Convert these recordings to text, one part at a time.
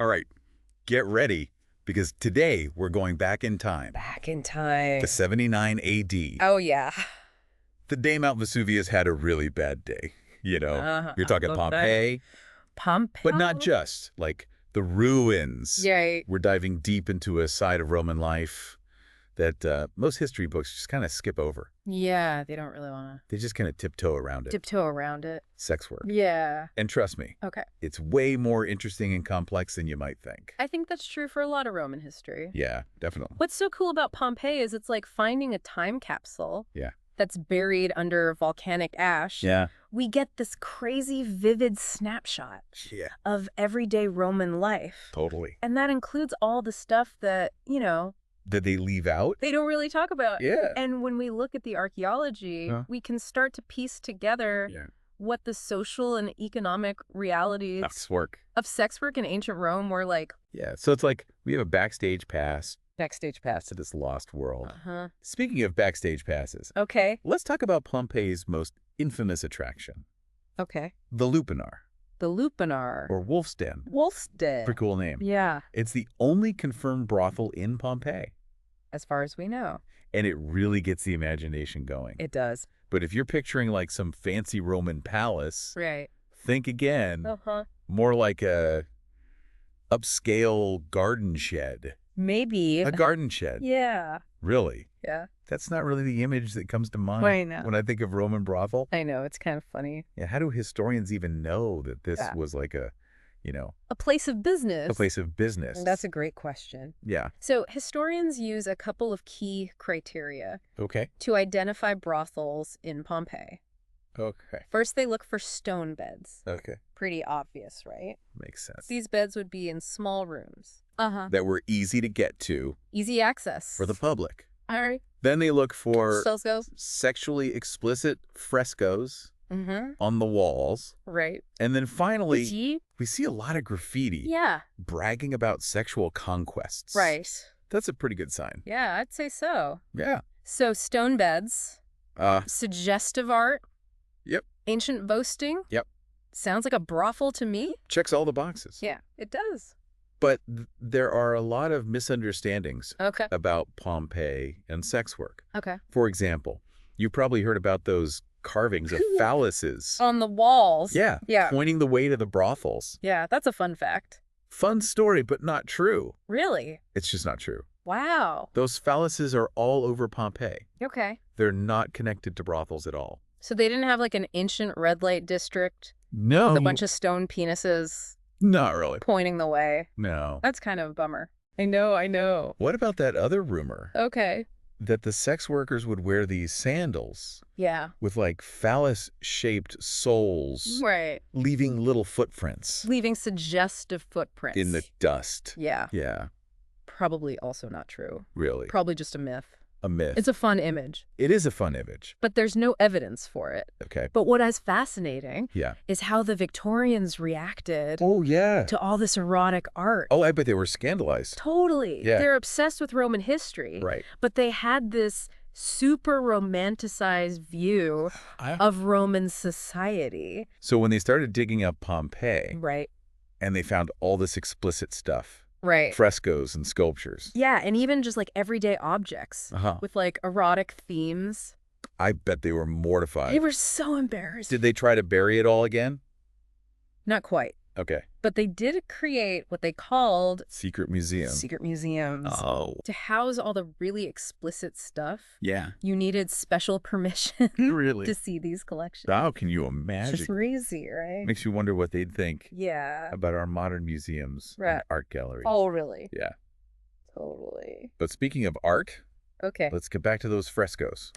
All right, get ready because today we're going back in time Back in time. to 79 AD. Oh, yeah. The day Mount Vesuvius had a really bad day. You're talking Love that. Pompeii, Pompeii? but not just like the ruins. Right. We're diving deep into a side of Roman life that most history books just kind of skip over. Yeah, they don't really want They just kind of tiptoe around to it. tiptoe around it. Sex work. Yeah. And trust me, Okay. it's way more interesting and complex than you might think. I think that's true for a lot of Roman history. Yeah, definitely. What's so cool about Pompeii is it's like finding a time capsule Yeah. that's buried under volcanic ash. Yeah. We get this crazy, vivid snapshot Yeah. of everyday Roman life. Totally. And that includes all the stuff that, Did they leave out? they don't really talk about. Yeah. And when we look at the archaeology, we can start to piece together what the social and economic realities Sex work. of sex work in ancient Rome were like. Yeah. So it's like we have a backstage pass Backstage pass. to this lost world. Uh-huh. Speaking of backstage passes, Okay. let's talk about Pompeii's most infamous attraction, Okay. the Lupanar, The Lupanar. or Wolf's Den. Wolf's Den. Pretty cool name. Yeah, It's the only confirmed brothel in Pompeii, as far as we know. and it really gets the imagination going. It does. But if you're picturing like some fancy Roman palace, Right. think again. Uh-huh. More like a upscale garden shed. Maybe. A garden shed. Yeah. Really? Yeah. That's not really the image that comes to mind I know. when I think of Roman brothel. I know. It's kind of funny. Yeah, how do historians even know that this Yeah. was like a place of business. a place of business? That's a great question. Yeah. So historians use a couple of key criteria Okay. to identify brothels in Pompeii. Okay. First, they look for stone beds. Okay. Pretty obvious, right? Makes sense. These beds would be in small rooms. Uh-huh. That were easy to get to Easy access. for the public. All right. Then they look for Sales goes. sexually explicit frescoes Mm-hmm. on the walls. Right. And then finally, Gee. we see a lot of graffiti Yeah. bragging about sexual conquests. Right. That's a pretty good sign. Yeah, I'd say so. Yeah. So stone beds, suggestive art. Yep. Ancient boasting. Yep. Sounds like a brothel to me. Checks all the boxes. Yeah, it does. But there are a lot of misunderstandings Okay. about Pompeii and sex work. Okay. For example, you probably heard about those carvings of phalluses. On the walls. Yeah. Yeah. Pointing the way to the brothels. Yeah, that's a fun fact. Fun story, but not true. Really? It's just not true. Wow. Those phalluses are all over Pompeii. Okay. They're not connected to brothels at all. So they didn't have like an ancient red light district No. with a bunch of stone penises Not really. pointing the way. No. That's kind of a bummer. I know. What about that other rumor Okay. that the sex workers would wear these sandals Yeah. with like phallus-shaped soles, Right. leaving little footprints Leaving suggestive footprints. in the dust? Yeah. Yeah, Probably also not true. really. Probably just a myth. A myth. It's a fun image, It is a fun image. but there's no evidence for it. Okay. But what is fascinating Yeah. is how the Victorians reacted Oh, yeah. to all this erotic art. Oh, I bet they were scandalized. Totally. Yeah. They're obsessed with Roman history. Right. But they had this super romanticized view of Roman society. So when they started digging up Pompeii Right. and they found all this explicit stuff, Right. frescoes and sculptures, Yeah, and even just like everyday objects uh-huh, with like erotic themes. I bet they were mortified. They were so embarrassed. Did they try to bury it all again? Not quite. Okay. But they did create what they called Secret museum. secret museums. Oh. To house all the really explicit stuff, Yeah. you needed special permission Really? to see these collections. How can you It's imagine? just crazy, right? Makes you wonder what they'd think Yeah. about our modern museums and Right. art galleries. Oh, really? Yeah. Totally. But speaking of art, Okay. let's get back to those frescoes.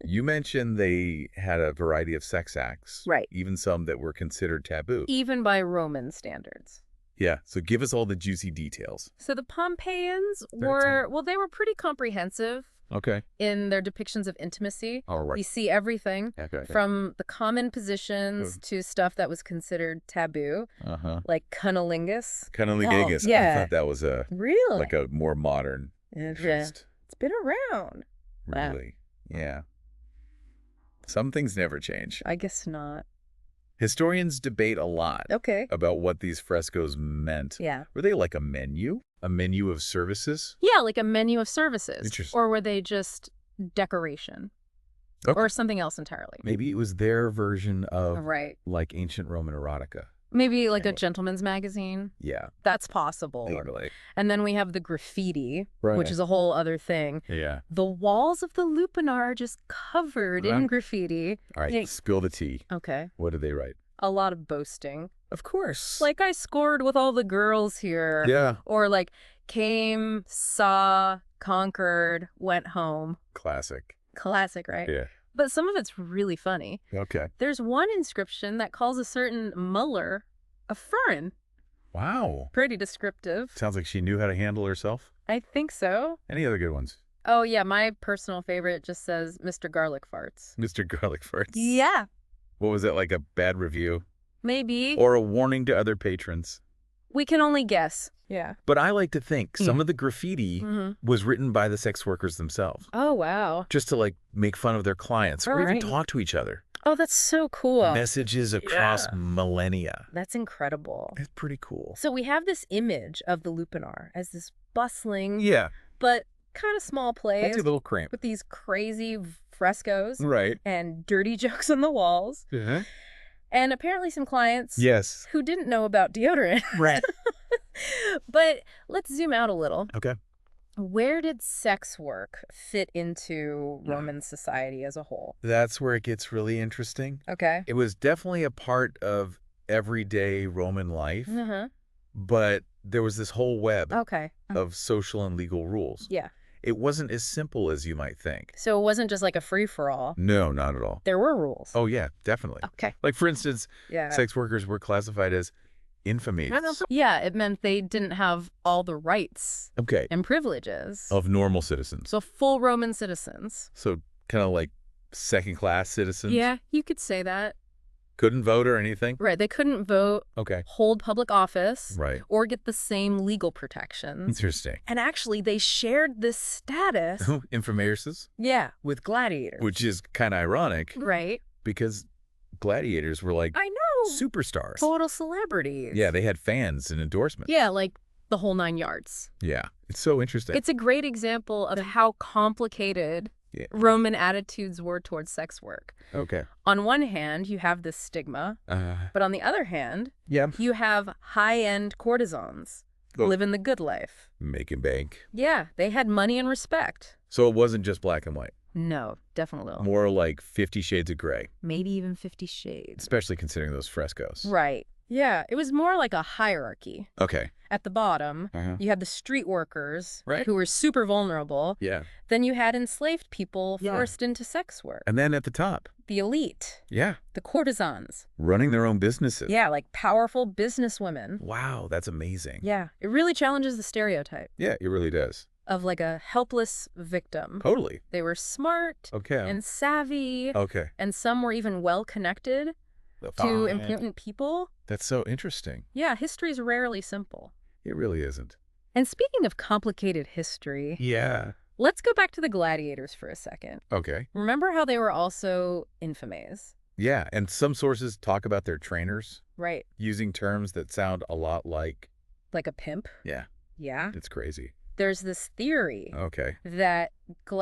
You mentioned they had a variety of sex acts. Right. Even some that were considered taboo. Even by Roman standards. Yeah. So give us all the juicy details. So the Pompeians 13. they were pretty comprehensive Okay. in their depictions of intimacy. All We right. see everything Okay. from the common positions to stuff that was considered taboo, Uh-huh. like cunnilingus. Cunnilingus. I yeah. thought that was Really? like a more modern Yeah. interest. It's been around. Wow. Really. Yeah. Some things never change. I guess not. Historians debate a lot Okay. about what these frescoes meant. Yeah. Were they like a menu? A menu of services? Yeah, like a menu of services. Interesting. Or were they just decoration? Okay. Or something else entirely? Maybe it was their version of Right. like ancient Roman erotica. Maybe like a gentleman's magazine? Yeah. That's possible. Totally. And then we have the graffiti, Right. which is a whole other thing. Yeah. The walls of the Lupinar are just covered in graffiti. All right, spill the tea. Okay. What did they write? A lot of boasting. Of course. Like, I scored with all the girls here. Yeah. Or like, came, saw, conquered, went home. Classic. Classic, right? Yeah. But some of it's really funny. Okay. There's one inscription that calls a certain Muller a Furin. Wow. Pretty descriptive. Sounds like she knew how to handle herself. I think so. Any other good ones? Oh, yeah, my personal favorite just says Mr. Garlic Farts. Mr. Garlic Farts. Yeah, What was it, like a bad review? maybe. Or a warning to other patrons? We can only guess. Yeah. But I like to think some of the graffiti Mm-hmm. was written by the sex workers themselves. Oh, wow. Just to like make fun of their clients or even Right. talk to each other. Oh, that's so cool. Messages across Yeah. millennia. That's incredible. It's pretty cool. So we have this image of the Lupinar as this bustling, Yeah. but kind of small place That's a little cramped. with these crazy frescoes Right. and dirty jokes on the walls. Uh-huh. And apparently some clients Yes. who didn't know about deodorant. Right. But let's zoom out a little. Okay. Where did sex work fit into Roman society as a whole? That's where it gets really interesting. Okay. It was definitely a part of everyday Roman life, Uh-huh. but there was this whole web Okay. of social and legal rules. Yeah. It wasn't as simple as you might think. So it wasn't just like a free-for-all. No, not at all. There were rules. Oh, yeah, definitely. Okay. Like, for instance, Yeah. sex workers were classified as infames. Yeah, it meant they didn't have all the rights Okay. and privileges. Of normal citizens. So full Roman citizens. So kind of like second-class citizens. Yeah, you could say that. Couldn't vote or anything. Right, they couldn't vote, Okay. hold public office, Right. or get the same legal protections. Interesting. And actually, they shared this status, Infameres, yeah, with gladiators. which is kind of ironic Right. because gladiators were like I know. superstars. Total celebrities. Yeah, they had fans and endorsements. Yeah, like the whole 9 yards. Yeah. It's so interesting. It's a great example of how complicated Yeah. Roman attitudes were towards sex work. Okay. On one hand, you have this stigma, but on the other hand, Yeah. you have high-end courtesans Oh. living the good life. Making bank. Yeah, they had money and respect. So it wasn't just black and white. No, definitely. More like 50 Shades of Grey, Maybe even 50 Shades. especially considering those frescoes. Right. Yeah, it was more like a hierarchy. Okay. At the bottom, Uh-huh. you had the street workers, Right. who were super vulnerable. Yeah. Then you had enslaved people Yeah. forced into sex work. And then at the top. The elite, Yeah. the courtesans. Running their own businesses. Yeah, like powerful businesswomen. Wow, that's amazing. Yeah, it really challenges the stereotype Yeah, it really does. of like a helpless victim. Totally. They were smart Okay. and savvy, Okay. and some were even well connected to important people. That's so interesting. Yeah, history is rarely simple. It really isn't. And speaking of complicated history, Yeah. let's go back to the gladiators for a second. Okay. Remember how they were also infames? Yeah, and some sources talk about their trainers Right. using terms that sound a lot like, Like a pimp? yeah, Yeah. it's crazy. There's this theory Okay. that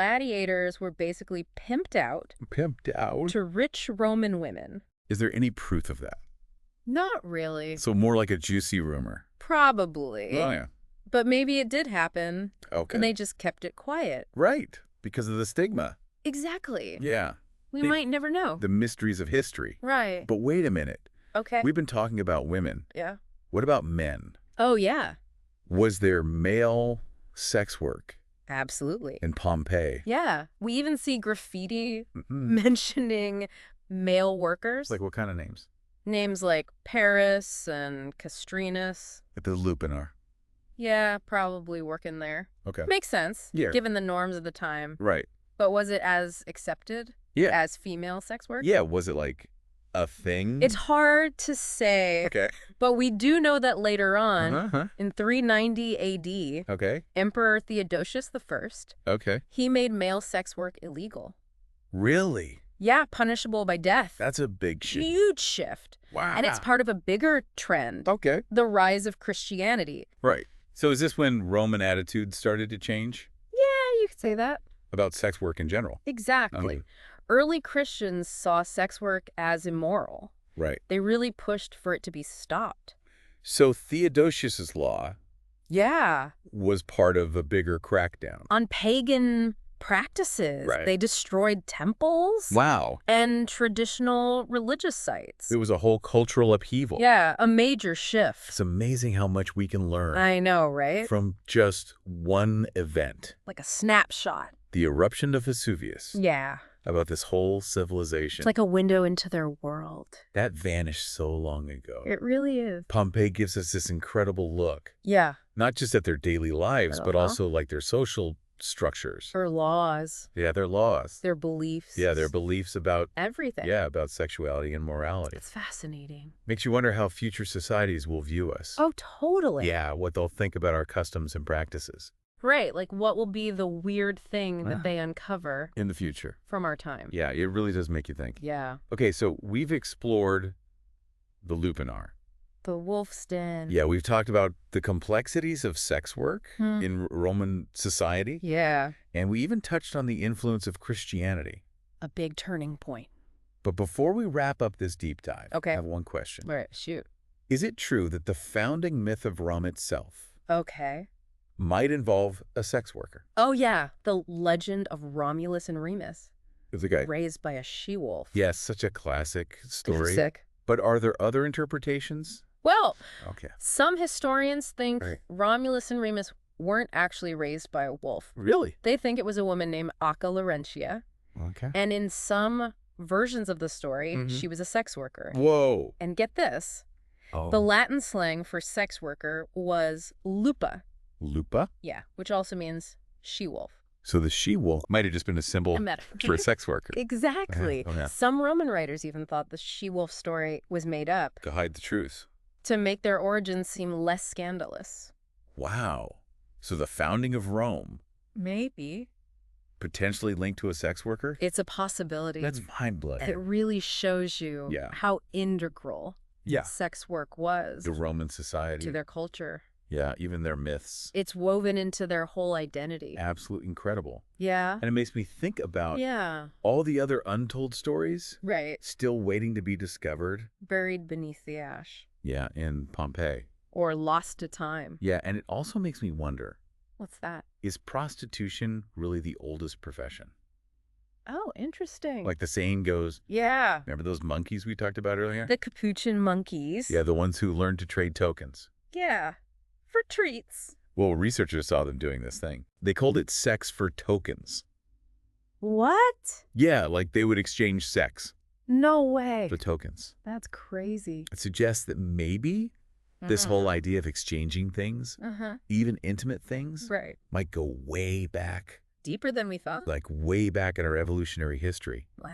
gladiators were basically pimped out Pimped out. to rich Roman women. Is there any proof of that? Not really. So more like a juicy rumor. Probably. Oh, yeah. But maybe it did happen, Okay. and they just kept it quiet. Right. Because of the stigma. Exactly. Yeah. We They- might never know. The mysteries of history. Right. But wait a minute. Okay. We've been talking about women. Yeah. What about men? Oh, yeah. Was there male sex work Absolutely. in Pompeii? Yeah. We even see graffiti Mhm. mentioning male workers. Like what kind of names? Names like Paris and Castrinus. At the Lupinar. Yeah, probably working there. Okay. Makes sense, Yeah. given the norms of the time. Right. But was it as accepted Yeah. as female sex work? Yeah. Was it like a thing? It's hard to say, okay. but we do know that later on, Uh-huh. in 390 AD, Okay. Emperor Theodosius I, Okay. he made male sex work illegal. Really? Yeah, punishable by death. That's a big shift. Huge shift. Wow. And it's part of a bigger trend. Okay. The rise of Christianity. Right. So is this when Roman attitudes started to change Yeah, you could say that. about sex work in general? Exactly. Early Christians saw sex work as immoral. Right. They really pushed for it to be stopped. So Theodosius's law Yeah. was part of a bigger crackdown. On pagan practices. Right. They destroyed temples. Wow. And traditional religious sites. It was a whole cultural upheaval. Yeah, a major shift. It's amazing how much we can learn I know, right? from just one event. Like a snapshot. The eruption of Vesuvius. Yeah. About this whole civilization. It's like a window into their world. That vanished so long ago. It really is. Pompeii gives us this incredible look. Yeah. Not just at their daily lives, but also like their social structures. Their laws. Yeah, their laws. Their beliefs. Yeah, their beliefs about everything. Yeah, about sexuality and morality. It's fascinating. Makes you wonder how future societies will view us. Oh, totally. Yeah, what they'll think about our customs and practices. Right, like what will be the weird thing that they uncover in the future from our time. Yeah, it really does make you think. Yeah. Okay, so we've explored the lupanar. The wolf's den. Yeah, we've talked about the complexities of sex work in Roman society. Yeah. And we even touched on the influence of Christianity. A big turning point. But before we wrap up this deep dive, okay. I have one question. All right, shoot. Is it true that the founding myth of Rome itself might involve a sex worker? Oh, yeah. The legend of Romulus and Remus. It's a guy raised by a she-wolf. Yes, such a classic story. Sick. But are there other interpretations? Well, some historians think Romulus and Remus weren't actually raised by a wolf. Really? They think it was a woman named Acca Laurentia. Okay. And in some versions of the story, she was a sex worker. Whoa. And get this. The Latin slang for sex worker was lupa. Lupa? Yeah, which also means she-wolf. So the she-wolf might have just been a symbol for a sex worker. Exactly. Some Roman writers even thought the she-wolf story was made up. To hide the truth. To make their origins seem less scandalous. Wow. So the founding of Rome. Maybe. Potentially linked to a sex worker? It's a possibility. That's mind-blowing. It really shows you how integral sex work was. The Roman society. To their culture. Yeah, even their myths. It's woven into their whole identity. Absolutely incredible. Yeah. And it makes me think about all the other untold stories still waiting to be discovered. Buried beneath the ash. Yeah, in Pompeii. Or lost to time. Yeah, and it also makes me wonder. What's that? Is prostitution really the oldest profession? Oh, interesting. Like the saying goes. Yeah. Remember those monkeys we talked about earlier? The capuchin monkeys. Yeah, the ones who learned to trade tokens. Yeah. For treats. Well, researchers saw them doing this thing. They called it sex for tokens. What? Yeah, like they would exchange sex. No way. For tokens. That's crazy. It suggests that maybe this whole idea of exchanging things, even intimate things, might go way back. Deeper than we thought. Like way back in our evolutionary history. Wow.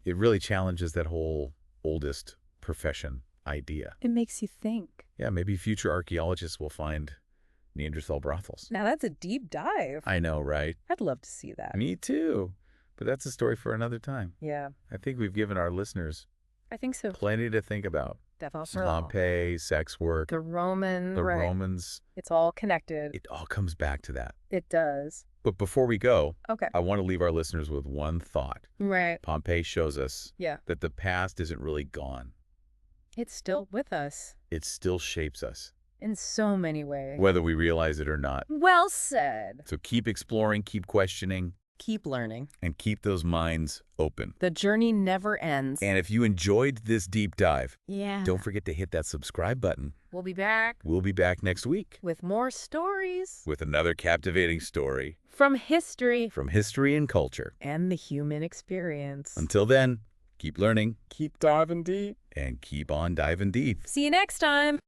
It really challenges that whole oldest profession idea. It makes you think. Yeah, maybe future archaeologists will find Neanderthal brothels. Now that's a deep dive. I know, right? I'd love to see that. Me too. But that's a story for another time. Yeah. I think we've given our listeners plenty to think about. Pompeii, sex work. The Romans. It's all connected. It all comes back to that. It does. But before we go, I want to leave our listeners with one thought. Right. Pompeii shows us that the past isn't really gone. It's still with us. It still shapes us. In so many ways. Whether we realize it or not. Well said. So keep exploring, keep questioning. Keep learning. And keep those minds open. The journey never ends. And if you enjoyed this deep dive, don't forget to hit that subscribe button. We'll be back. We'll be back next week. With more stories. With another captivating story. From history. From history and culture. And the human experience. Until then, keep learning. Keep diving deep. And keep on diving deep. See you next time.